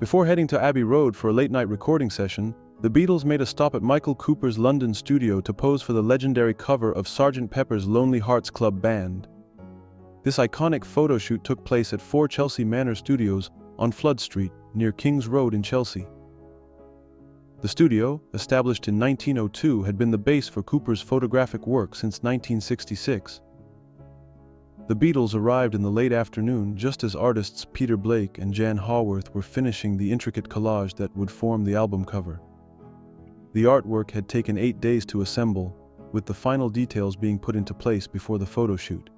Before heading to Abbey Road for a late-night recording session, the Beatles made a stop at Michael Cooper's London studio to pose for the legendary cover of Sgt. Pepper's Lonely Hearts Club Band. This iconic photo shoot took place at 4 Chelsea Manor Studios on Flood Street, near King's Road in Chelsea. The studio, established in 1902, had been the base for Cooper's photographic work since 1966. The Beatles arrived in the late afternoon just as artists Peter Blake and Jan Haworth were finishing the intricate collage that would form the album cover. The artwork had taken 8 days to assemble, with the final details being put into place before the photo shoot.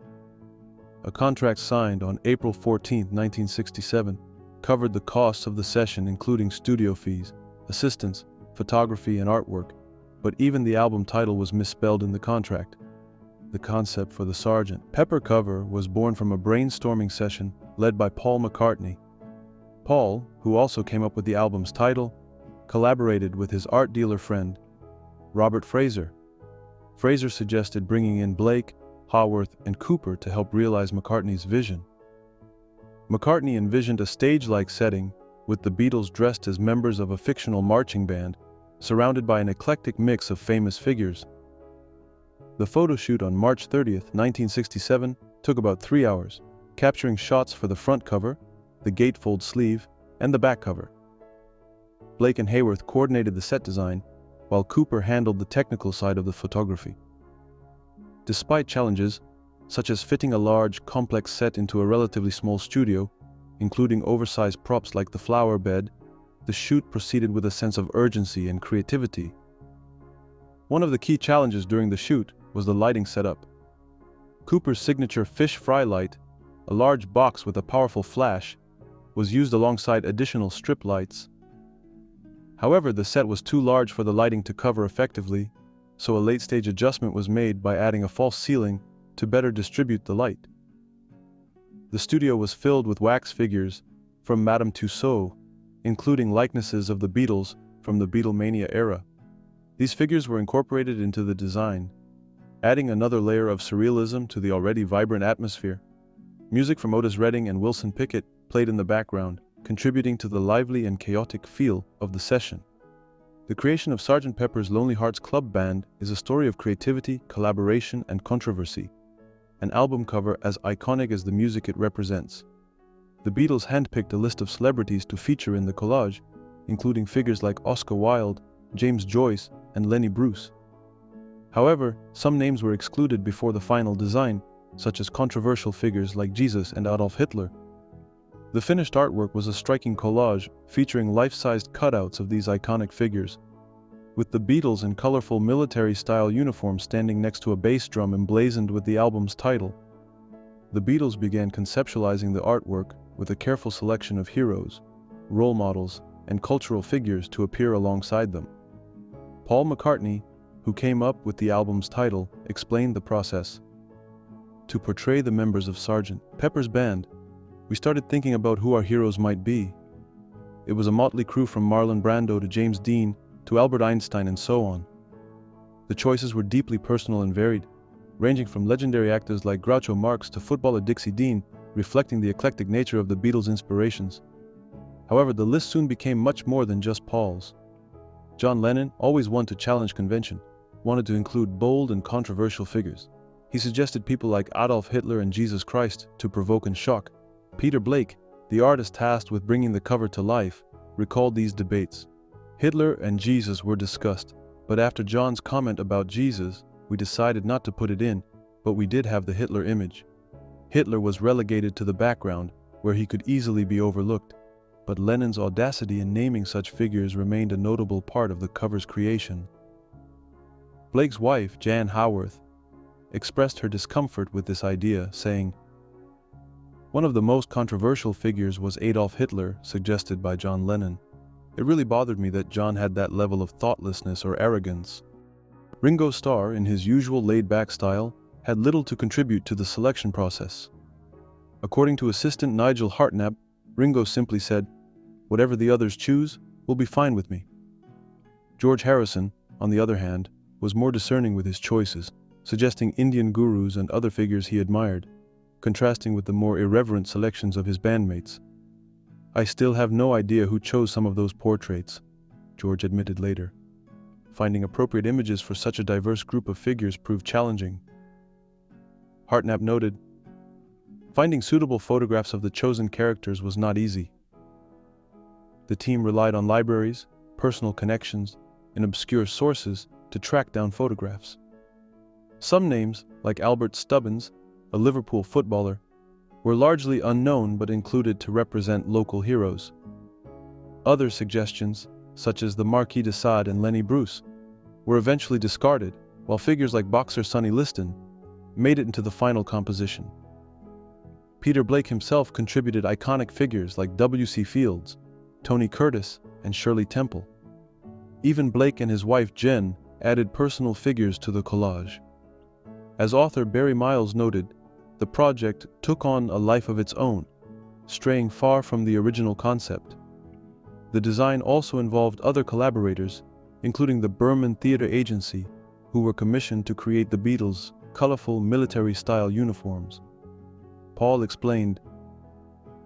A contract signed on April 14, 1967, covered the costs of the session, including studio fees, assistants, photography, and artwork, but even the album title was misspelled in the contract. The concept for the Sgt. Pepper cover was born from a brainstorming session led by Paul McCartney. Paul, who also came up with the album's title, collaborated with his art dealer friend, Robert Fraser. Fraser suggested bringing in Blake, Haworth, and Cooper to help realize McCartney's vision. McCartney envisioned a stage-like setting, with the Beatles dressed as members of a fictional marching band, surrounded by an eclectic mix of famous figures. The photo shoot on March 30, 1967, took about 3 hours, capturing shots for the front cover, the gatefold sleeve, and the back cover. Blake and Haworth coordinated the set design, while Cooper handled the technical side of the photography. Despite challenges, such as fitting a large, complex set into a relatively small studio, including oversized props like the flower bed, the shoot proceeded with a sense of urgency and creativity. One of the key challenges during the shoot was the lighting setup. Cooper's signature fish fry light, a large box with a powerful flash, was used alongside additional strip lights. However, the set was too large for the lighting to cover effectively, so a late-stage adjustment was made by adding a false ceiling to better distribute the light. The studio was filled with wax figures from Madame Tussauds, including likenesses of the Beatles from the Beatlemania era. These figures were incorporated into the design, adding another layer of surrealism to the already vibrant atmosphere. Music from Otis Redding and Wilson Pickett played in the background, contributing to the lively and chaotic feel of the session. The creation of Sgt. Pepper's Lonely Hearts Club Band is a story of creativity, collaboration, and controversy, an album cover as iconic as the music it represents. The Beatles handpicked a list of celebrities to feature in the collage, including figures like Oscar Wilde, James Joyce, and Lenny Bruce. However, some names were excluded before the final design, such as controversial figures like Jesus and Adolf Hitler. The finished artwork was a striking collage featuring life-sized cutouts of these iconic figures, with the Beatles in colorful military-style uniforms standing next to a bass drum emblazoned with the album's title. The Beatles began conceptualizing the artwork with a careful selection of heroes, role models, and cultural figures to appear alongside them. Paul McCartney, who came up with the album's title, explained the process. To portray the members of Sgt. Pepper's Band, we started thinking about who our heroes might be. It was a motley crew from Marlon Brando to James Dean to Albert Einstein and so on. The choices were deeply personal and varied, ranging from legendary actors like Groucho Marx to footballer Dixie Dean, reflecting the eclectic nature of the Beatles' inspirations. However, the list soon became much more than just Paul's. John Lennon, always one to challenge convention, wanted to include bold and controversial figures. He suggested people like Adolf Hitler and Jesus Christ to provoke and shock. Peter Blake, the artist tasked with bringing the cover to life, recalled these debates. Hitler and Jesus were discussed, but after John's comment about Jesus, we decided not to put it in, but we did have the Hitler image. Hitler was relegated to the background, where he could easily be overlooked, but Lennon's audacity in naming such figures remained a notable part of the cover's creation. Blake's wife, Jan Haworth, expressed her discomfort with this idea, saying, "One of the most controversial figures was Adolf Hitler, suggested by John Lennon. It really bothered me that John had that level of thoughtlessness or arrogance." Ringo Starr, in his usual laid-back style, had little to contribute to the selection process. According to assistant Nigel Hartnap, Ringo simply said, "Whatever the others choose will be fine with me." George Harrison, on the other hand, was more discerning with his choices, suggesting Indian gurus and other figures he admired, contrasting with the more irreverent selections of his bandmates. "I still have no idea who chose some of those portraits," George admitted later. Finding appropriate images for such a diverse group of figures proved challenging. Hartnap noted, "Finding suitable photographs of the chosen characters was not easy. The team relied on libraries, personal connections, and obscure sources to track down photographs. Some names, like Albert Stubbins, a Liverpool footballer, were largely unknown but included to represent local heroes. Other suggestions, such as the Marquis de Sade and Lenny Bruce, were eventually discarded, while figures like boxer Sonny Liston made it into the final composition. Peter Blake himself contributed iconic figures like W.C. Fields, Tony Curtis, and Shirley Temple. Even Blake and his wife Jen added personal figures to the collage. As author Barry Miles noted, the project took on a life of its own, straying far from the original concept. The design also involved other collaborators, including the Berman Theatre Agency, who were commissioned to create the Beatles' colorful military-style uniforms. Paul explained,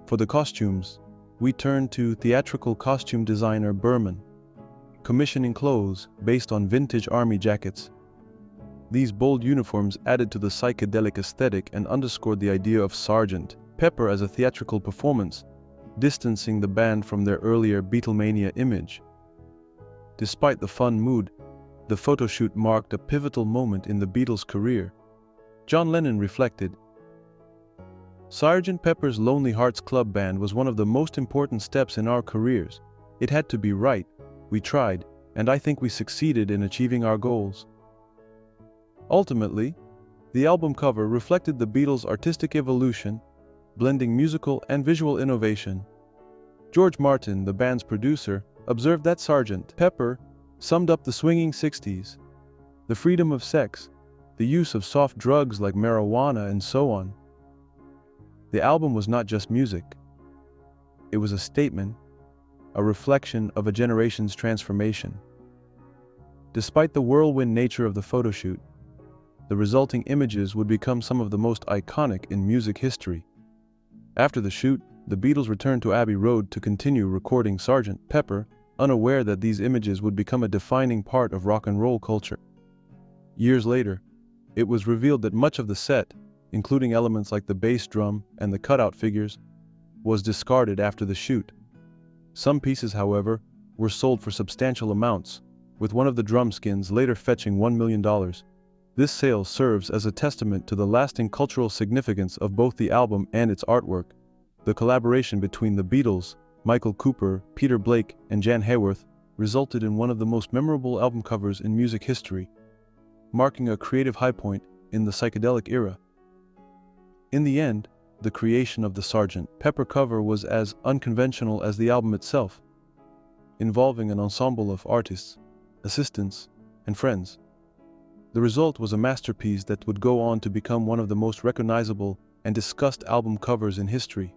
"For the costumes, we turned to theatrical costume designer Berman, commissioning clothes based on vintage army jackets. These bold uniforms added to the psychedelic aesthetic and underscored the idea of Sgt. Pepper as a theatrical performance, distancing the band from their earlier Beatlemania image. Despite the fun mood, the photoshoot marked a pivotal moment in the Beatles' career." John Lennon reflected, "Sgt. Pepper's Lonely Hearts Club Band was one of the most important steps in our careers. It had to be right, we tried, and I think we succeeded in achieving our goals." Ultimately, the album cover reflected the Beatles' artistic evolution, blending musical and visual innovation. George Martin, the band's producer, observed that Sgt. Pepper summed up the swinging 60s, the freedom of sex, the use of soft drugs like marijuana, and so on. The album was not just music. It was a statement, a reflection of a generation's transformation. Despite the whirlwind nature of the photoshoot, the resulting images would become some of the most iconic in music history. After the shoot, the Beatles returned to Abbey Road to continue recording Sgt. Pepper, unaware that these images would become a defining part of rock and roll culture. Years later, it was revealed that much of the set, including elements like the bass drum and the cutout figures, was discarded after the shoot. Some pieces, however, were sold for substantial amounts, with one of the drum skins later fetching $1 million. This sale serves as a testament to the lasting cultural significance of both the album and its artwork. The collaboration between the Beatles, Michael Cooper, Peter Blake, and Jan Hayworth resulted in one of the most memorable album covers in music history, marking a creative high point in the psychedelic era. In the end, the creation of the Sgt. Pepper cover was as unconventional as the album itself, involving an ensemble of artists, assistants, and friends. The result was a masterpiece that would go on to become one of the most recognizable and discussed album covers in history.